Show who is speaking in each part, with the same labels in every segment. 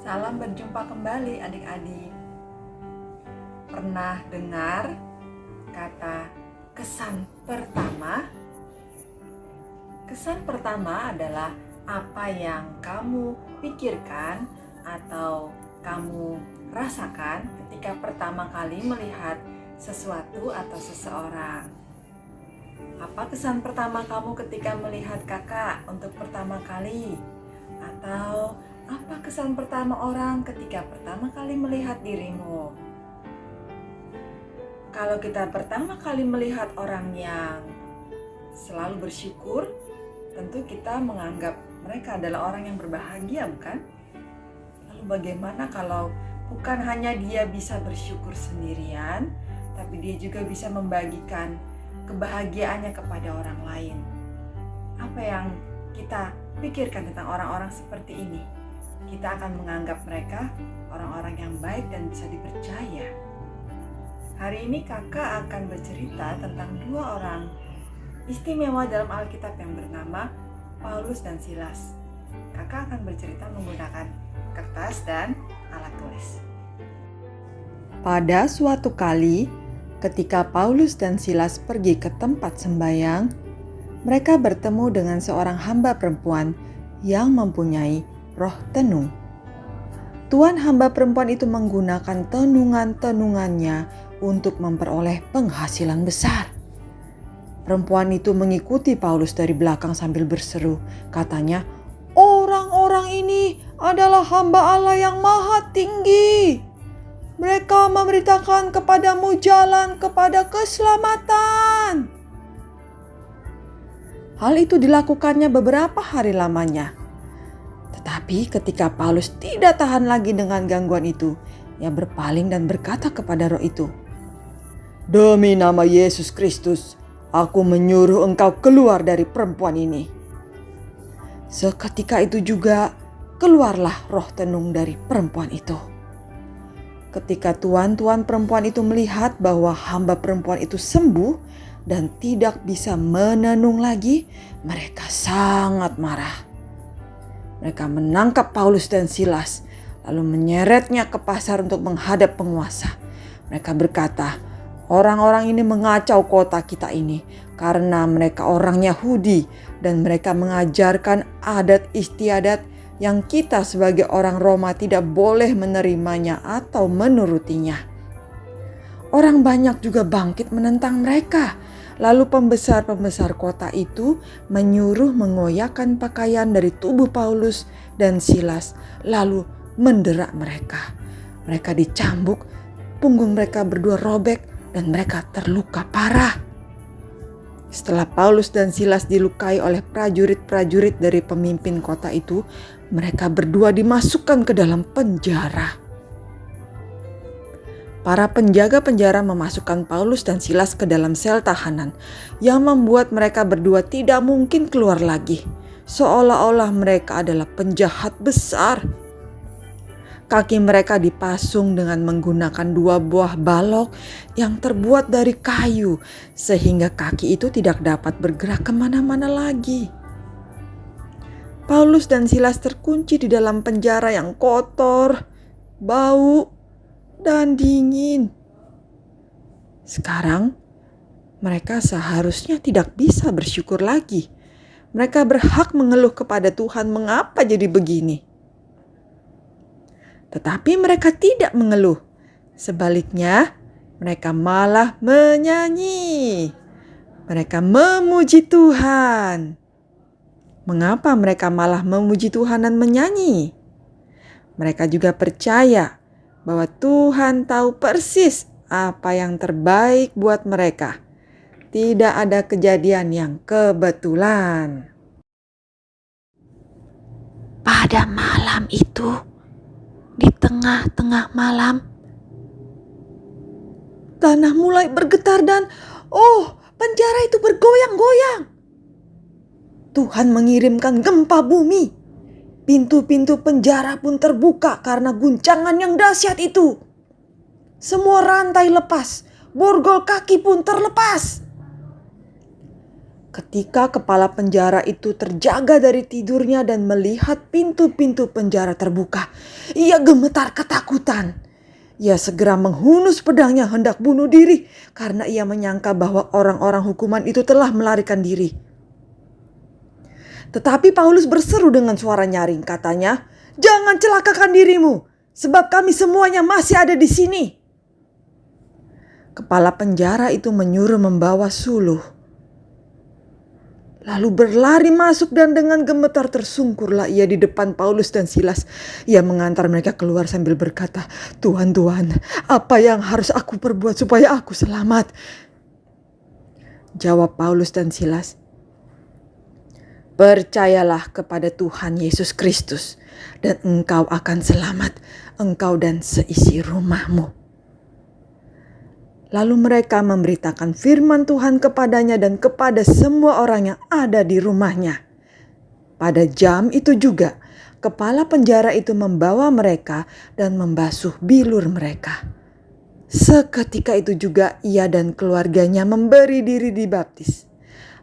Speaker 1: Salam berjumpa kembali adik-adik. Pernah dengar kata kesan pertama? Kesan pertama adalah apa yang kamu pikirkan atau kamu rasakan ketika pertama kali melihat sesuatu atau seseorang. Apa kesan pertama kamu ketika melihat kakak untuk pertama kali? Atau apa kesan pertama orang ketika pertama kali melihat dirimu? Kalau kita pertama kali melihat orang yang selalu bersyukur, tentu kita menganggap mereka adalah orang yang berbahagia, bukan? Lalu bagaimana kalau bukan hanya dia bisa bersyukur sendirian, tapi dia juga bisa membagikan kebahagiaannya kepada orang lain? Apa yang kita pikirkan tentang orang-orang seperti ini? Kita akan menganggap mereka orang-orang yang baik dan bisa dipercaya. Hari ini kakak akan bercerita tentang dua orang istimewa dalam Alkitab yang bernama Paulus dan Silas. Kakak akan bercerita menggunakan kertas dan alat tulis. Pada suatu kali, ketika Paulus dan Silas pergi ke tempat sembahyang, mereka bertemu dengan seorang hamba perempuan yang mempunyai roh tenung. Tuan hamba perempuan itu menggunakan tenungan-tenungannya untuk memperoleh penghasilan besar. Perempuan itu mengikuti Paulus dari belakang sambil berseru. Katanya, "Orang-orang ini adalah hamba Allah yang maha tinggi. Mereka memberitakan kepadamu jalan kepada keselamatan." Hal itu dilakukannya beberapa hari lamanya. Tetapi ketika Paulus tidak tahan lagi dengan gangguan itu, ia berpaling dan berkata kepada roh itu, "Demi nama Yesus Kristus, aku menyuruh engkau keluar dari perempuan ini." Seketika itu juga keluarlah roh tenung dari perempuan itu. Ketika tuan-tuan perempuan itu melihat bahwa hamba perempuan itu sembuh dan tidak bisa menenung lagi, mereka sangat marah. Mereka menangkap Paulus dan Silas, lalu menyeretnya ke pasar untuk menghadap penguasa. Mereka berkata, "Orang-orang ini mengacau kota kita ini karena mereka orang Yahudi dan mereka mengajarkan adat istiadat yang kita sebagai orang Roma tidak boleh menerimanya atau menurutinya." Orang banyak juga bangkit menentang mereka. Lalu pembesar-pembesar kota itu menyuruh mengoyakkan pakaian dari tubuh Paulus dan Silas, lalu menderak mereka. Mereka dicambuk, punggung mereka berdua robek dan mereka terluka parah. Setelah Paulus dan Silas dilukai oleh prajurit-prajurit dari pemimpin kota itu, mereka berdua dimasukkan ke dalam penjara. Para penjaga penjara memasukkan Paulus dan Silas ke dalam sel tahanan yang membuat mereka berdua tidak mungkin keluar lagi, seolah-olah mereka adalah penjahat besar. Kaki mereka dipasung dengan menggunakan 2 buah balok yang terbuat dari kayu, sehingga kaki itu tidak dapat bergerak kemana-mana lagi. Paulus dan Silas terkunci di dalam penjara yang kotor, bau, dan dingin. Sekarang mereka seharusnya tidak bisa bersyukur lagi. Mereka berhak mengeluh kepada Tuhan, mengapa jadi begini. Tetapi mereka tidak mengeluh. Sebaliknya, mereka malah menyanyi. Mereka memuji Tuhan. Mengapa mereka malah memuji Tuhan dan menyanyi? Mereka juga percaya bahwa Tuhan tahu persis apa yang terbaik buat mereka. Tidak ada kejadian yang kebetulan. Pada malam itu, di tengah-tengah malam, tanah mulai bergetar dan penjara itu bergoyang-goyang. Tuhan mengirimkan gempa bumi. Pintu-pintu penjara pun terbuka karena guncangan yang dahsyat itu. Semua rantai lepas, borgol kaki pun terlepas. Ketika kepala penjara itu terjaga dari tidurnya dan melihat pintu-pintu penjara terbuka, ia gemetar ketakutan. Ia segera menghunus pedangnya hendak bunuh diri karena ia menyangka bahwa orang-orang hukuman itu telah melarikan diri. Tetapi Paulus berseru dengan suara nyaring, katanya, "Jangan celakakan dirimu, sebab kami semuanya masih ada di sini." Kepala penjara itu menyuruh membawa suluh. Lalu berlari masuk dan dengan gemetar tersungkurlah ia di depan Paulus dan Silas. Ia mengantar mereka keluar sambil berkata, "Tuhan, Tuhan, apa yang harus aku perbuat supaya aku selamat?" Jawab Paulus dan Silas, "Percayalah kepada Tuhan Yesus Kristus dan engkau akan selamat, engkau dan seisi rumahmu." Lalu mereka memberitakan firman Tuhan kepadanya dan kepada semua orang yang ada di rumahnya. Pada jam itu juga, kepala penjara itu membawa mereka dan membasuh bilur mereka. Seketika itu juga ia dan keluarganya memberi diri dibaptis.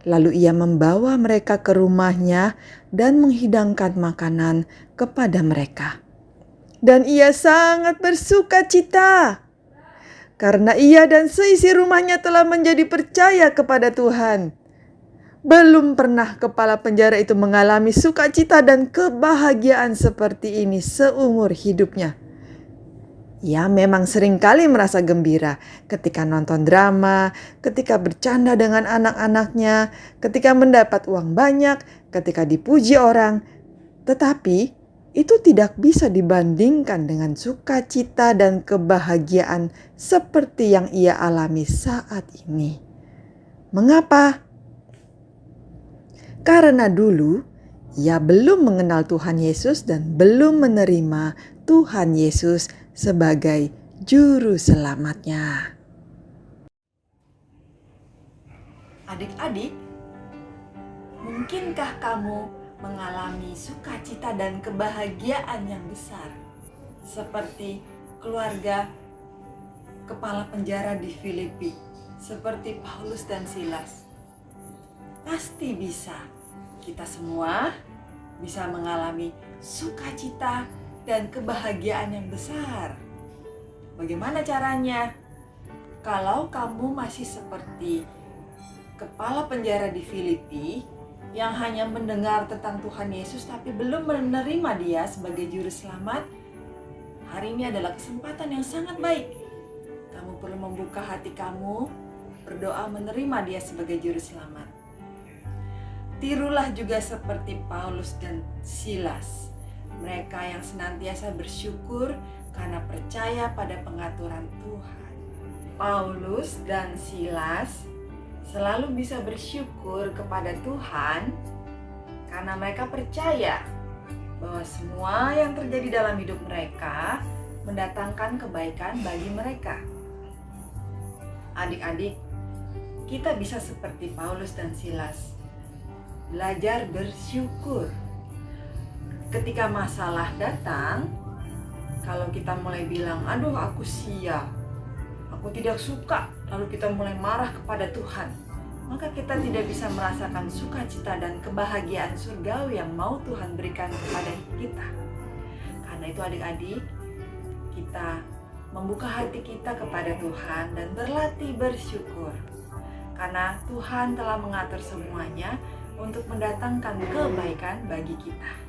Speaker 1: Lalu ia membawa mereka ke rumahnya dan menghidangkan makanan kepada mereka. Dan ia sangat bersuka cita karena ia dan seisi rumahnya telah menjadi percaya kepada Tuhan. Belum pernah kepala penjara itu mengalami sukacita dan kebahagiaan seperti ini seumur hidupnya. Ia memang seringkali merasa gembira ketika nonton drama, ketika bercanda dengan anak-anaknya, ketika mendapat uang banyak, ketika dipuji orang. Tetapi itu tidak bisa dibandingkan dengan sukacita dan kebahagiaan seperti yang ia alami saat ini. Mengapa? Karena dulu ia belum mengenal Tuhan Yesus dan belum menerima Tuhan Yesus sebagai juru selamatnya. Adik-adik, mungkinkah kamu mengalami sukacita dan kebahagiaan yang besar seperti keluarga kepala penjara di Filipi, seperti Paulus dan Silas? Pasti bisa. Kita semua bisa mengalami sukacita dan kebahagiaan yang besar. Bagaimana caranya? Kalau kamu masih seperti kepala penjara di Filipi yang hanya mendengar tentang Tuhan Yesus tapi belum menerima Dia sebagai juru selamat, hari ini adalah kesempatan yang sangat baik. Kamu perlu membuka hati kamu, berdoa menerima Dia sebagai juru selamat. Tirulah juga seperti Paulus dan Silas, mereka yang senantiasa bersyukur karena percaya pada pengaturan Tuhan. Paulus dan Silas selalu bisa bersyukur kepada Tuhan karena mereka percaya bahwa semua yang terjadi dalam hidup mereka mendatangkan kebaikan bagi mereka. Adik-adik, kita bisa seperti Paulus dan Silas, belajar bersyukur. Ketika masalah datang, kalau kita mulai bilang, "Aduh, aku sial, aku tidak suka," lalu kita mulai marah kepada Tuhan, maka kita tidak bisa merasakan sukacita dan kebahagiaan surgawi yang mau Tuhan berikan kepada kita. Karena itu adik-adik, kita membuka hati kita kepada Tuhan dan berlatih bersyukur. Karena Tuhan telah mengatur semuanya untuk mendatangkan kebaikan bagi kita.